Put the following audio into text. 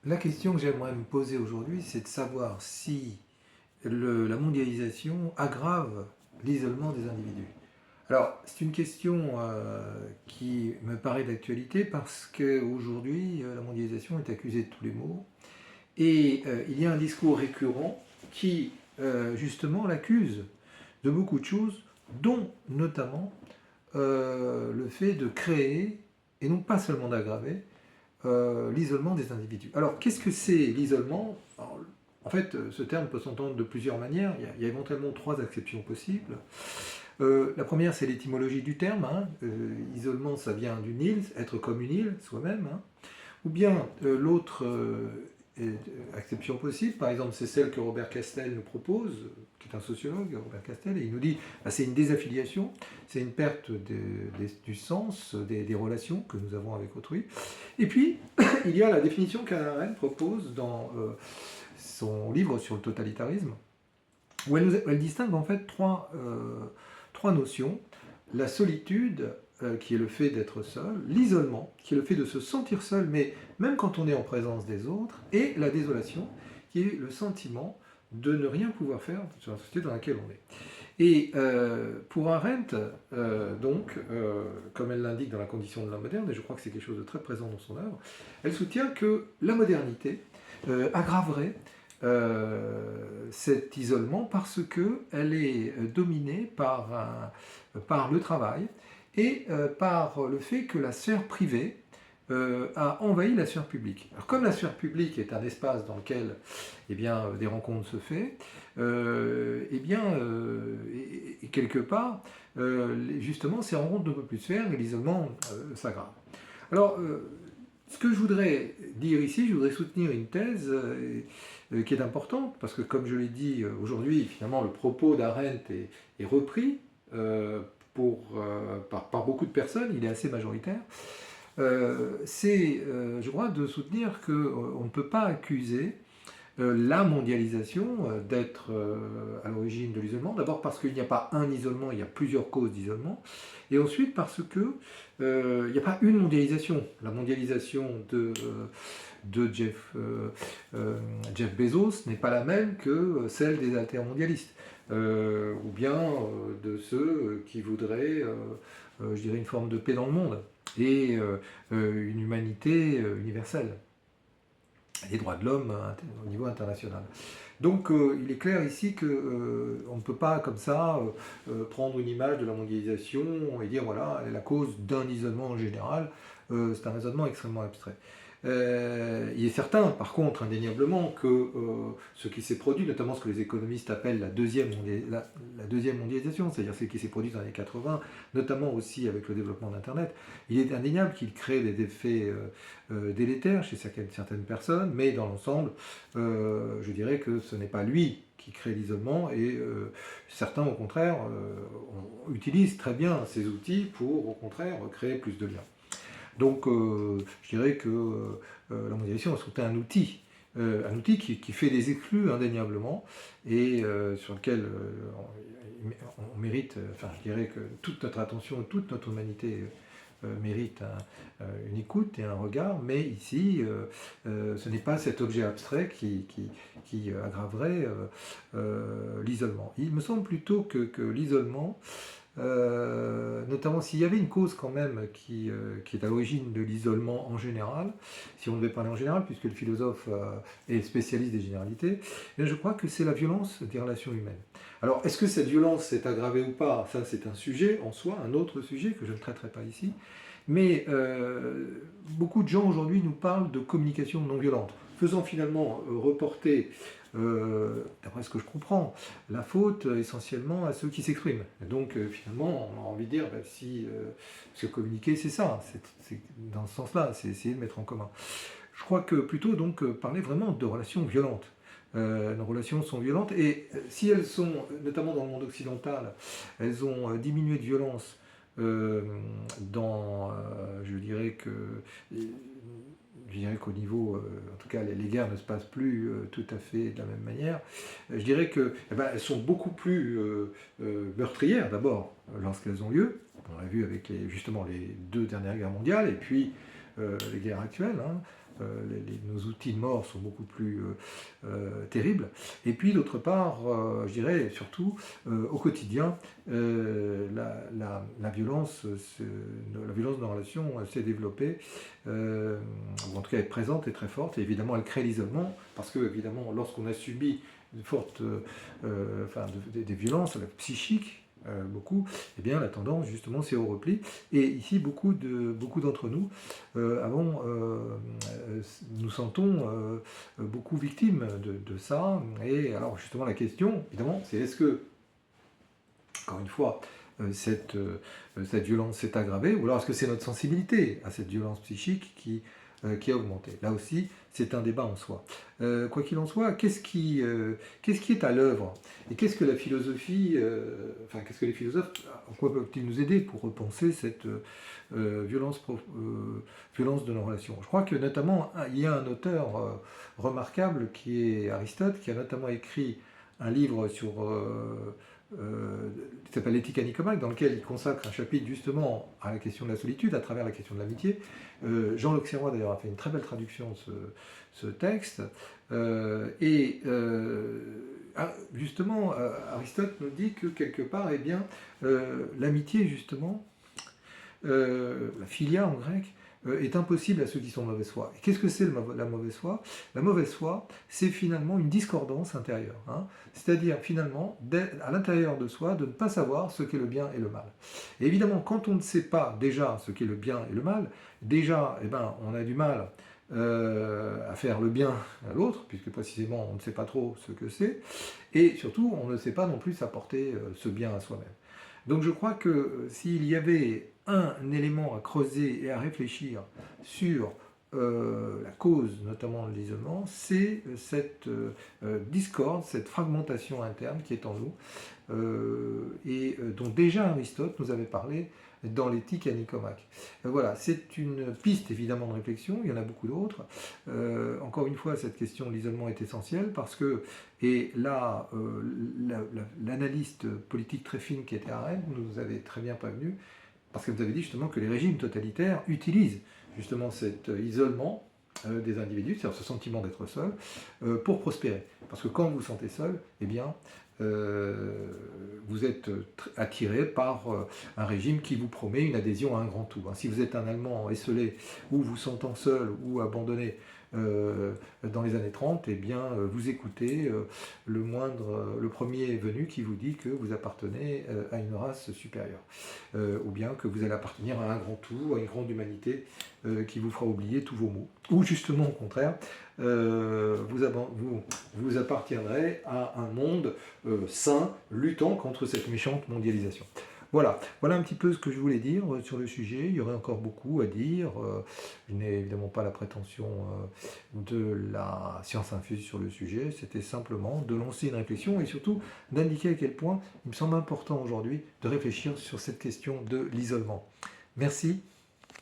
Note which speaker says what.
Speaker 1: La question que j'aimerais me poser aujourd'hui, c'est de savoir si la mondialisation aggrave l'isolement des individus. Alors, c'est une question qui me paraît d'actualité parce qu'aujourd'hui, la mondialisation est accusée de tous les maux. Et il y a un discours récurrent qui, justement, l'accuse de beaucoup de choses, dont notamment le fait de créer, et non pas seulement d'aggraver, l'isolement des individus. Alors, qu'est-ce que c'est l'isolement? En fait, ce terme peut s'entendre de plusieurs manières. Il y a éventuellement trois acceptions possibles. La première, c'est l'étymologie du terme. Isolement, ça vient d'une île, être comme une île, soi-même. Ou bien l'autre acception possible, par exemple, c'est celle que Robert Castel nous propose, qui est un sociologue, Robert Castel, et il nous dit bah, c'est une désaffiliation, c'est une perte du sens des relations que nous avons avec autrui. Et puis, il y a la définition qu'Hannah Arendt propose dans son livre sur le totalitarisme, où elle distingue en fait trois notions. La solitude, qui est le fait d'être seul, l'isolement, qui est le fait de se sentir seul, mais même quand on est en présence des autres, et la désolation, qui est le sentiment de ne rien pouvoir faire sur la société dans laquelle on est. Et pour Arendt, comme elle l'indique dans La condition de l'homme moderne, et je crois que c'est quelque chose de très présent dans son œuvre, elle soutient que la modernité aggraverait cet isolement parce qu'elle est dominée par le travail et par le fait que la sphère privée a envahi la sphère publique. Alors, comme la sphère publique est un espace dans lequel eh bien, des rencontres se font, et quelque part, justement, ces rencontres ne peuvent plus se faire et l'isolement s'aggrave. Alors, ce que je voudrais dire ici, je voudrais soutenir une thèse qui est importante, parce que comme je l'ai dit aujourd'hui, finalement, le propos d'Arendt est repris par beaucoup de personnes, il est assez majoritaire. Je crois, de soutenir qu'on ne peut pas accuser la mondialisation d'être à l'origine de l'isolement. D'abord parce qu'il n'y a pas un isolement, il y a plusieurs causes d'isolement. Et ensuite parce que il n'y a pas une mondialisation. La mondialisation de Jeff Bezos n'est pas la même que celle des altermondialistes. Ou bien de ceux qui voudraient, je dirais, une forme de paix dans le monde et une humanité universelle, des droits de l'homme au niveau international. Donc il est clair ici qu'on ne peut pas comme ça prendre une image de la mondialisation et dire voilà, elle est la cause d'un isolement en général. C'est un raisonnement extrêmement abstrait. Il est certain, par contre, indéniablement, que ce qui s'est produit, notamment ce que les économistes appellent la deuxième mondialisation, c'est-à-dire ce qui s'est produit dans les années 80, notamment aussi avec le développement d'Internet, il est indéniable qu'il crée des effets délétères chez certaines personnes, mais dans l'ensemble, je dirais que ce n'est pas lui qui crée l'isolement, et certains, au contraire, utilisent très bien ces outils pour, au contraire, créer plus de liens. Donc, je dirais que la mondialisation a surtout un outil qui fait des exclus indéniablement, et sur lequel on mérite, enfin je dirais que toute notre attention, toute notre humanité mérite une écoute et un regard, mais ici, ce n'est pas cet objet abstrait qui aggraverait l'isolement. Il me semble plutôt que l'isolement, notamment s'il y avait une cause quand même qui est à l'origine de l'isolement en général, si on devait parler en général, puisque le philosophe est spécialiste des généralités, je crois que c'est la violence des relations humaines. Alors, est-ce que cette violence s'est aggravée ou pas? Ça, c'est un sujet en soi, un autre sujet que je ne traiterai pas ici. Mais beaucoup de gens aujourd'hui nous parlent de communication non violente, faisant finalement reporter, d'après ce que je comprends, la faute essentiellement à ceux qui s'expriment. Et donc finalement, on a envie de dire, bah, si se communiquer, c'est ça, c'est dans ce sens-là, c'est essayer de mettre en commun. Je crois que plutôt donc parler vraiment de relations violentes. Nos relations sont violentes, et si elles sont, notamment dans le monde occidental, elles ont diminué de violence je dirais qu'au niveau, en tout cas, les guerres ne se passent plus tout à fait de la même manière. Je dirais qu'elles sont beaucoup plus meurtrières, d'abord, lorsqu'elles ont lieu. On l'a vu avec justement les deux dernières guerres mondiales, et puis les guerres actuelles. nos outils de mort sont beaucoup plus terribles. Et puis d'autre part, je dirais surtout, au quotidien, la violence, la violence dans la relation s'est développée, ou en tout cas est présente et très forte, et évidemment elle crée l'isolement, parce que évidemment lorsqu'on a subi une forte, des violences psychiques, beaucoup, eh bien la tendance justement c'est au repli. Et ici beaucoup d'entre nous nous sentons beaucoup victimes de ça. Et alors justement la question évidemment c'est est-ce que, encore une fois, cette violence s'est aggravée, ou alors est-ce que c'est notre sensibilité à cette violence psychique qui a augmenté. Là aussi, c'est un débat en soi. Quoi qu'il en soit, qu'est-ce qui est à l'œuvre? Et qu'est-ce que la philosophie, qu'est-ce que les philosophes, en quoi peuvent-ils nous aider pour repenser cette violence de nos relations? Je crois que notamment, il y a un auteur remarquable qui est Aristote, qui a notamment écrit un livre qui s'appelle L'éthique à Nicomaque, dans lequel il consacre un chapitre justement à la question de la solitude, à travers la question de l'amitié. Jean L'Auxerrois d'ailleurs a fait une très belle traduction de ce texte. Justement, Aristote nous dit que quelque part, eh bien, l'amitié justement, la philia en grec, est impossible à ceux qui sont de mauvaise foi. Et qu'est-ce que c'est la mauvaise foi? La mauvaise foi, c'est finalement une discordance intérieure. C'est-à-dire finalement, à l'intérieur de soi, de ne pas savoir ce qu'est le bien et le mal. Et évidemment, quand on ne sait pas déjà ce qu'est le bien et le mal, déjà, on a du mal à faire le bien à l'autre, puisque précisément on ne sait pas trop ce que c'est, et surtout on ne sait pas non plus s'apporter ce bien à soi-même. Donc je crois que s'il y avait un élément à creuser et à réfléchir sur la cause notamment de l'isolement, c'est cette discorde, cette fragmentation interne qui est en nous, dont déjà Aristote nous avait parlé dans l'éthique à Nicomaque. Voilà, c'est une piste évidemment de réflexion, il y en a beaucoup d'autres. Encore une fois, cette question de l'isolement est essentielle parce que, et là, l'analyste politique très fine qui était à Rennes nous avait très bien prévenu, parce que vous avez dit justement que les régimes totalitaires utilisent justement cet isolement des individus, c'est-à-dire ce sentiment d'être seul, pour prospérer. Parce que quand vous vous sentez seul, eh bien, vous êtes attiré par un régime qui vous promet une adhésion à un grand tout. Si vous êtes un Allemand esseulé ou vous sentant seul ou abandonné dans les années 30, eh bien, vous écoutez le premier venu qui vous dit que vous appartenez à une race supérieure, ou bien que vous allez appartenir à un grand tout, à une grande humanité qui vous fera oublier tous vos maux. Ou justement, au contraire, vous appartiendrez à un monde sain, luttant contre cette méchante mondialisation. Voilà un petit peu ce que je voulais dire sur le sujet. Il y aurait encore beaucoup à dire. Je n'ai évidemment pas la prétention de la science infuse sur le sujet. C'était simplement de lancer une réflexion et surtout d'indiquer à quel point il me semble important aujourd'hui de réfléchir sur cette question de l'isolement. Merci.